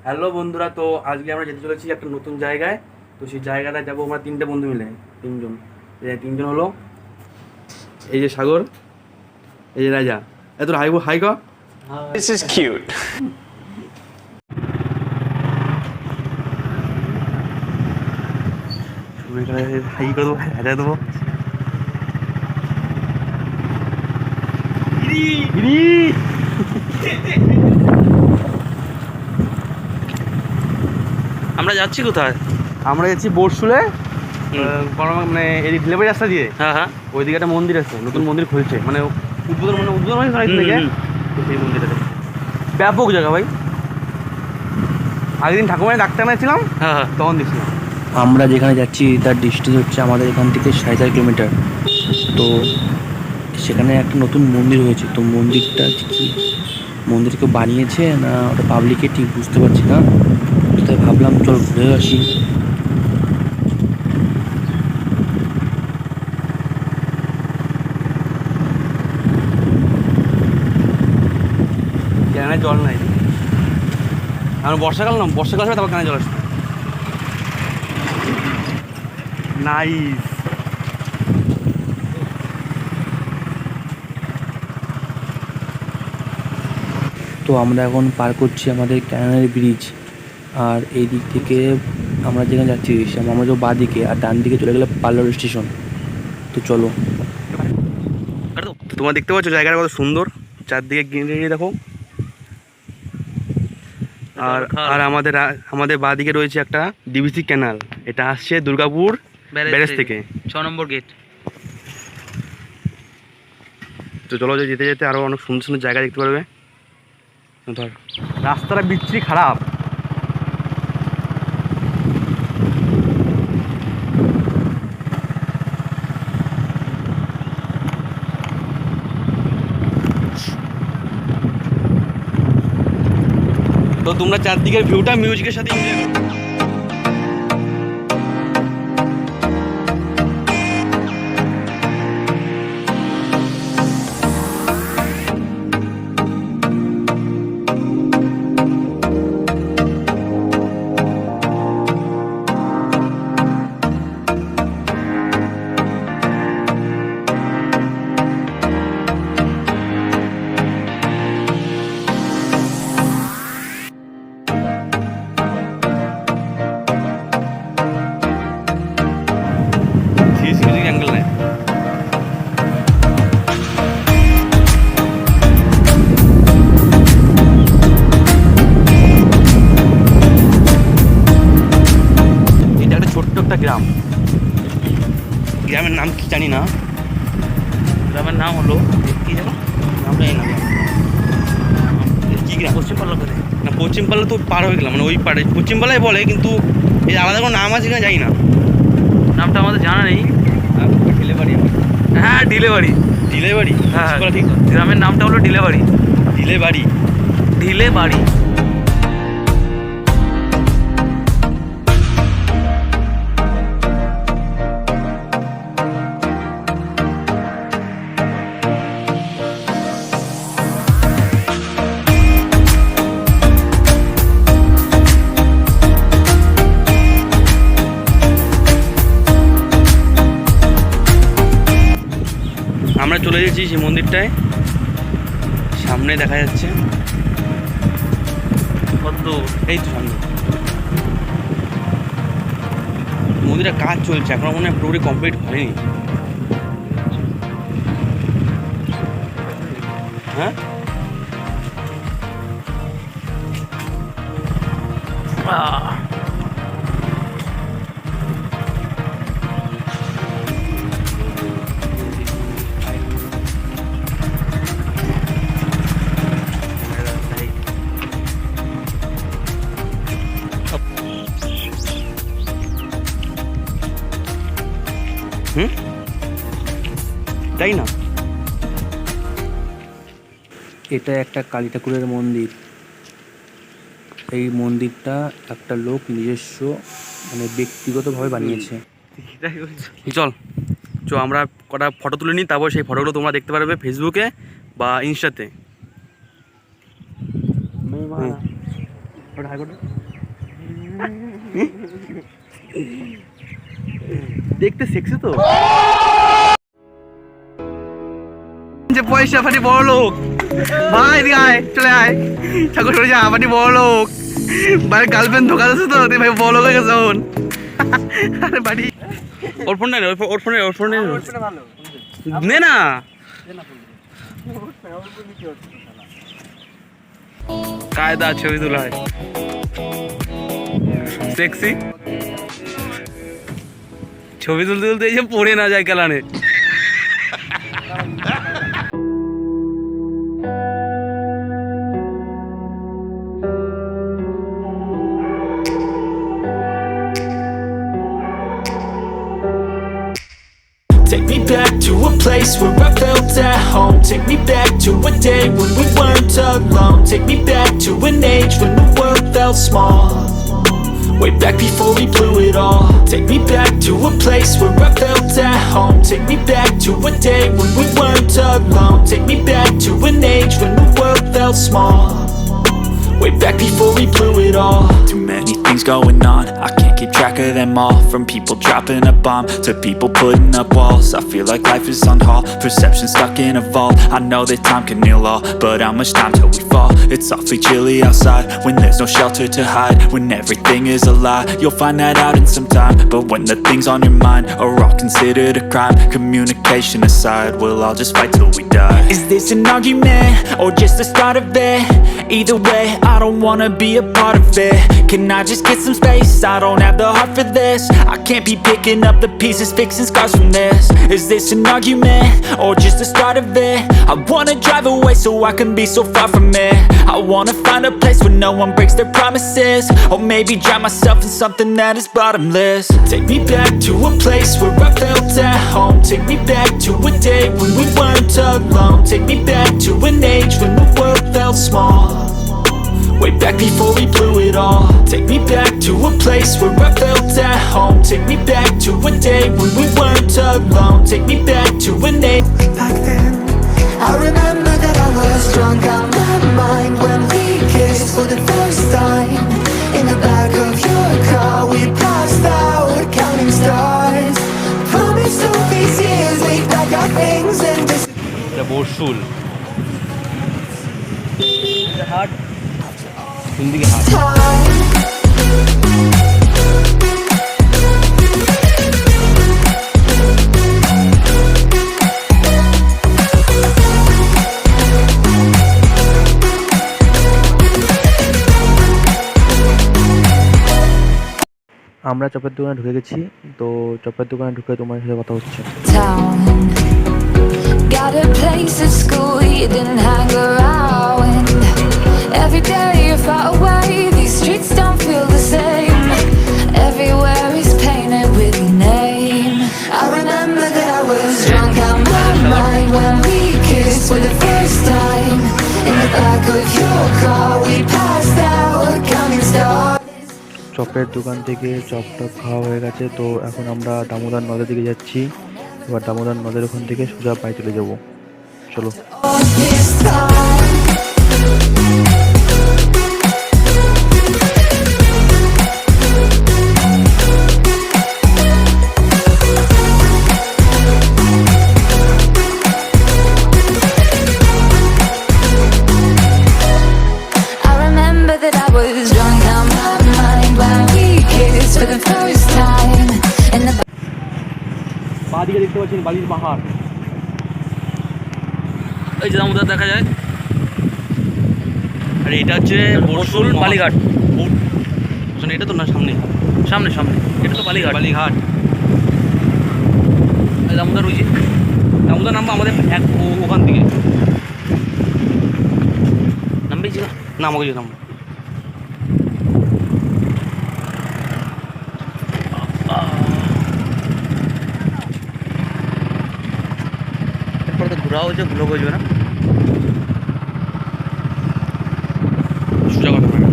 Hello বন্ধুরা, তো আজকে আমরা যেতে চলেছি একটা নতুন জায়গায়। তো সেই জায়গাটায় যাবো আমরা তিনটে বন্ধু মিলে। তিনজন, তিনজন হলো এই যে সাগর, এই যে রাজা। এত হাই হাই ক This is cute. হাই করে দেবো, হাজার দেবো। আমরা যাচ্ছি কোথায়? আমরা যাচ্ছি বোরশুলে, মানে এই ডেলিভারি রাস্তা দিয়ে। হ্যাঁ হ্যাঁ, ওইদিকে একটা মন্দির আছে, নতুন মন্দির খুলছে, মানে উদ্বোধন হয়েছে অনেক থেকে। তো সেই মন্দিরটাতে ব্যাপক জায়গা ভাই। আগের দিন ঠাকুমায় ডাক্তার ছিলাম, হ্যাঁ হ্যাঁ। তখন দেখছিলাম। আমরা যেখানে যাচ্ছি তার ডিস্টেন্স হচ্ছে আমাদের এখান থেকে 4.5 কিলোমিটার। তো সেখানে একটা নতুন মন্দির হয়েছে। তো মন্দিরটা কি মন্দির কেউ বানিয়েছে না ওটা পাবলিকে ঠিক বুঝতে পারছি না। তো তাই ভাবলাম চল ঘুরে আসি। ক্যানে জল নাই। আমরা বর্ষাকাল না, বর্ষাকাল হবে তারপর ক্যানে জল আসবে। নাইস। তো আমরা এখন পার করছি আমাদের ক্যানাল ব্রিজ। আর এই দিক থেকে আমরা যেখানে যাচ্ছি আমরা যাবো বাঁ দিকে, আর ডান দিকে চলে গেলে পার্লার স্টেশন। তো চলো। তো তোমরা দেখতে পাচ্ছ জায়গাটা কত সুন্দর, চারদিকে গ্রিনারি দেখো। আর আর আমাদের বাঁদিকে রয়েছে একটা ডিভিসি ক্যানাল, এটা আসছে দুর্গাপুর ব্যারেজ থেকে। 6 নম্বর গেট। তো চলো, যেতে যেতে আরও অনেক সুন্দর সুন্দর জায়গা দেখতে পারবে। ধর রাস্তাটা বিচ্ছিরি খারাপ। তো তোমরা চারদিকের ভিউটা মিউজিকের সাথে এনজয় করো। সিএসি মিউজিক অ্যাঙ্গেল নেয়। এটা একটা ছোট্ট একটা গ্রাম, গ্রামের নাম কি জানি না। গ্রামের নাম হলো কি জানো? নামটা জানি না কি গ্রাম। পশ্চিম পাল্লা করে। না, পশ্চিম পাল্লা তো পার হয়ে গেলাম, মানে ওই পাড়ে পশ্চিম পাল্লায় বলে, কিন্তু এই আলাদা কোনো নাম আছে কিনা জানি না। নামটা আমাদের জানা নেই। ডিলেবাড়ি। হ্যাঁ, ডিলেবাড়ি। ডিলেবাড়ি, হ্যাঁ, ঠিক। গ্রামের নামটা হলো ডিলেবাড়ি। ডিলেবাড়ি। ডিলেবাড়ি। আমরা চলে এসেছি সেই মন্দিরটায়, সামনে দেখা যাচ্ছে। কত এই তো সামনে মন্দিরের কাজ চলছে, এখনো মনে হয় পুরোপুরি কমপ্লিট হয়নি। হ্যাঁ, তাই না? এটা একটা কালী ঠাকুরের মন্দির। এই মন্দিরটা একটা লোক নিজস্ব মানে ব্যক্তিগতভাবে বানিয়েছে। চল আমরা কটা ফটো তুলে নিই, তারপর সেই ফটোগুলো তোমরা দেখতে পারবে ফেসবুকে বা ইনস্টাতে। ওটা হাই করো। দেখতে সেক্সি তো, যে পয়সা ফাটি বড় লোক ভাই, এদিকে আয়, চলে আয় ঠাকুর চলে যা, ফাটি বড় লোক ভাই, গার্লফ্রেন্ড ধোকা দিচ্ছে তো তুই ভাই, বড় লোক হয়ে গেছে এখন। আরে বাড়ি ওর ফোন নেই, ওর ফোন নে না। কায়দা ছবি তোলা হয় সেক্সি, ছবি তুলতে তুলতে এই যে পড়ে না যায় কালানে। Take me back to a place where I felt at home. Take me back to a day when we weren't alone. Take me back to an age when the world felt small. Way back before we blew it all. Take me back to a place where I felt at home. Take me back to a day when we weren't alone. Take me back to an age when the world felt small. Way back before we blew it all. Too many things going on, I can't keep track of them all. From people dropping a bomb to people putting up walls. I feel like life is on hold, perception stuck in a vault. I know that time can heal all, but how much time till we fall? It's awfully chilly outside, when there's no shelter to hide. When everything is a lie, you'll find that out in some time. But when the things on your mind are all considered a crime, communication aside, we'll all just fight till we die. Is this an argument, or just the start of it? Either way, I don't wanna be a part of it. Can I just get some space? I don't have the heart for this. I can't be picking up the pieces, fixing scars from this. Is this an argument, or just the start of it? I wanna drive away so I can be so far from it. I wanna find a place where no one breaks their promises, or maybe drown myself in something that is bottomless. Take me back to a place where I felt at home. Take me back to a day when we weren't alone. Take me back to an age when the world felt small. Way back before we blew it all. Take me back to a place where I felt at home. Take me back to a day when we weren't alone. Take me back to an age. Back then, I remember that I was drunk on my mind when we kissed for the first time. In the back of your car, we passed out counting stars. Promised all these years we'd pack our things and এটা বর্ষুল, হাট কোন দিকে হাট? time. আমরা চপের দোকানে ঢুকে গেছি, তো চপের দোকানে ঢুকে তোমার সাথে কথা হচ্ছে। Town. Got a place at school you didn't hang around. Every day you're far away, these streets don't feel the same. Everywhere is painted with your name. I remember that I was drunk on my mind when we kissed for the first time. In the back of your car, we passed out counting stars. চপের দোকান থেকে chop top খাওয়া হয়ে গেছে, তো এখন আমরা দামোদর নদের দিকে যাচ্ছি। এবার দামোদর নদের ওখান থেকে সোজা বাড়ি চলে যাব, চলো। All this time. I remember that I was drunk on my mind when we kissed for the first time. In the বাঁদিকে দেখতে পাচ্ছেন বালির পাহাড়, এই যে দামোদর দেখা যায়। আর এটা হচ্ছে বর্ষুল বালিঘাট। ওখানে এটা তো না, সামনে সামনে সামনে এটা তো বালিঘাট। বালিঘাট। এই দামোদর ওই যে দামোদর নামবো আমাদের এক ওখান থেকে নামবেই ছিল। না, আমাকে যেতাম এরপর তো ঘোরা হয়েছে, ঘুরে বসবে না। সোজা কথা বলে।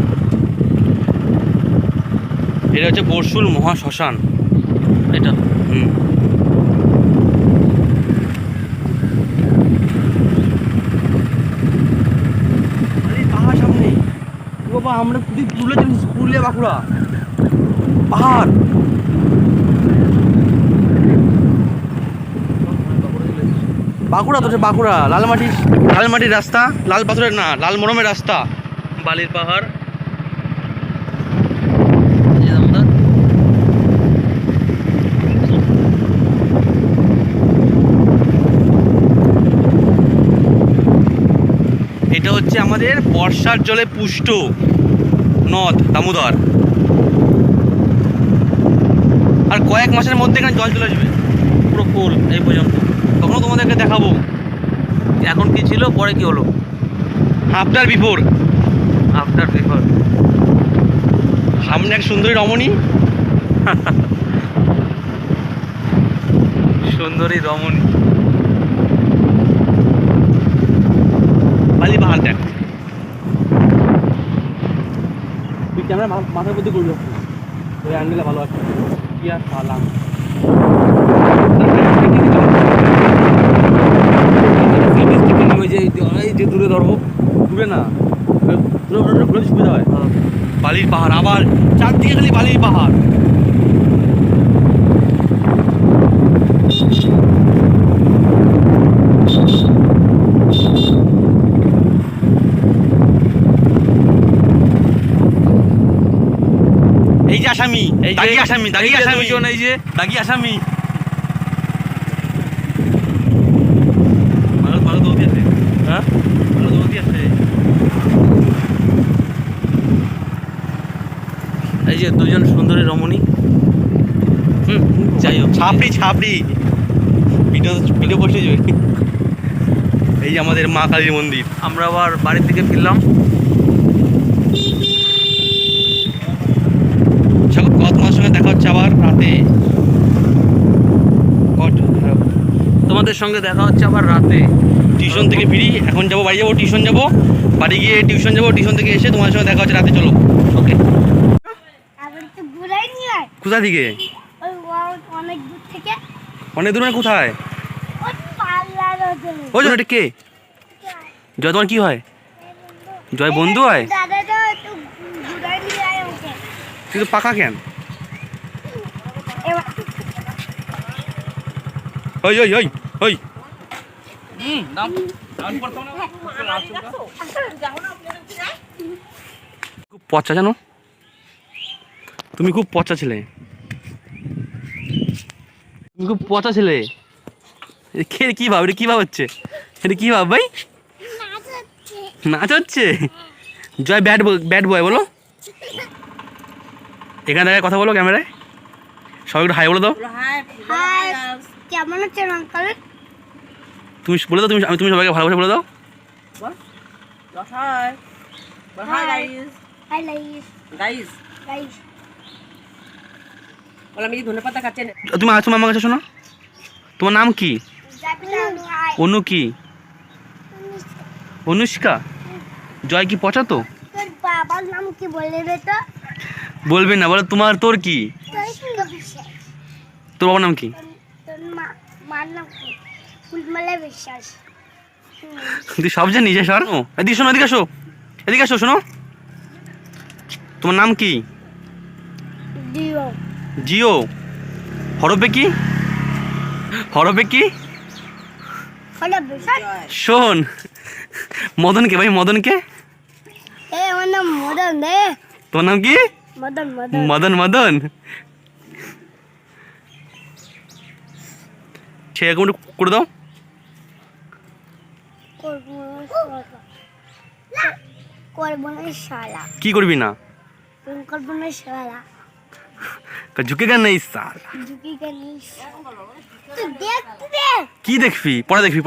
এটা হচ্ছে বর্ষুল মহাশ্মশান এটা পাহাড় সামনে। ও বাবা, আমরা খুবই পুরুলিয়া বাঁকুড়া পাহাড়। বাঁকুড়া তো, বাঁকুড়া লালমাটির রাস্তা, লাল পাথরের না, লাল মরমের রাস্তা, বালির পাহাড়। এটা হচ্ছে আমাদের বর্ষার জলে পুষ্ট নদ দামোদর। আর কয়েক মাসের মধ্যে এখানে জল চলে আসবে পুরো ফুল এই পর্যন্ত। তখনও তোমাদেরকে দেখাবো এখন কি ছিল, পরে কি হলো? After before. সামনে এক সুন্দরী রমণী, সুন্দরী রমণী। বালি পাহাড় দেখ। তুই ক্যামেরা মাথার মধ্যে করবি, ওই অ্যাঙ্গেলে ভালো আছে। কি আর পালাম, এই যে দূরে ধরবো, দূরে না, দূরে সুবিধা হয়। বালির পাহাড়, আবার চারদিকে খালি বালির পাহাড়। এই যে আসামি, দাগি আসামি, এই যে দাগি আসামি। ভালো দৌড়ি আছে, হ্যাঁ ভালো দৌড়ি আছে। এই যে দুজন সুন্দরী রমণী। যাই হোক, ছাপড়ি ভিডিও বসে যাবে। এই যে আমাদের মা কালীর মন্দির। আমরা আবার বাড়ির দিকে ফিরলাম। তোমার সঙ্গে দেখা হচ্ছে আবার রাতে। তোমাদের সঙ্গে দেখা হচ্ছে আবার রাতে। টিউশন থেকে ফিরি, এখন যাবো বাড়ি, যাবো টিউশন যাবো, বাড়ি গিয়ে টিউশন যাবো, টিউশন থেকে এসে তোমার সঙ্গে দেখা হচ্ছে রাতে। চলো, ওকে। কোথা থেকে? অনেক দূর থেকে। অনেক দূর মানে কোথায়? ওই জন্য এটা কে? জয় তোমার কি হয়? জয় বন্ধু হয়? কিন্তু পাকা কেন? ওই ওই ওই ওই খুব পচা জানো, তুমি খুব পচা ছেলে, তুমি খুব পচা ছেলে। কি ভাব, এটা কি ভাব হচ্ছে? এটা কি ভাব ভাই? নাচ হচ্ছে। জয় ব্যাড বয় বলো, এখানে দাঁড়িয়ে কথা বলো ক্যামেরায়, সবাই একটু হাই বলে দাও। কেমন আছেন আঙ্কেল? তুমি বলে দাও, তুমি সবাইকে ভালোবাসা বলে দাও। Hi guys. তুমি আছো আমার কাছে, শোনো তোমার নাম কি? অনু কি? অনুষ্কা। জয় কি পচা তো? তোর বাবার নাম কি বলে দে তো। বলবে না, বলো তোর কি? তোর বাবার নাম কি? তোর মার নাম কি? ফুলমালা বিশ্বাস। তুই সব জানিস স্যার। এদিকে শোনো, এদিকে আসো শোনো, তোমার নাম কি? জিও। হরফে কি? শোন, মদন কে ভাই? মদন কে? আমার নাম মদন রে। তোমার নাম কি? মদন। সেরকম করে দাও। করবো না শালা। কি করবি না? করবো না শালা। ঝুঁকেগা নেই সালা। কি দেখবি? পরে দেখবি।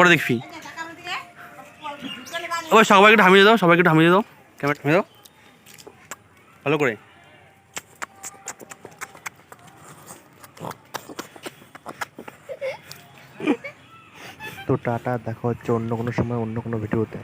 ওই সবাইকে একটু থামিয়ে দাও, ক্যামেরা থামিয়ে দাও ভালো করে। তো টাটা, দেখা হচ্ছে অন্য কোনো সময় অন্য কোনো ভিডিওতে।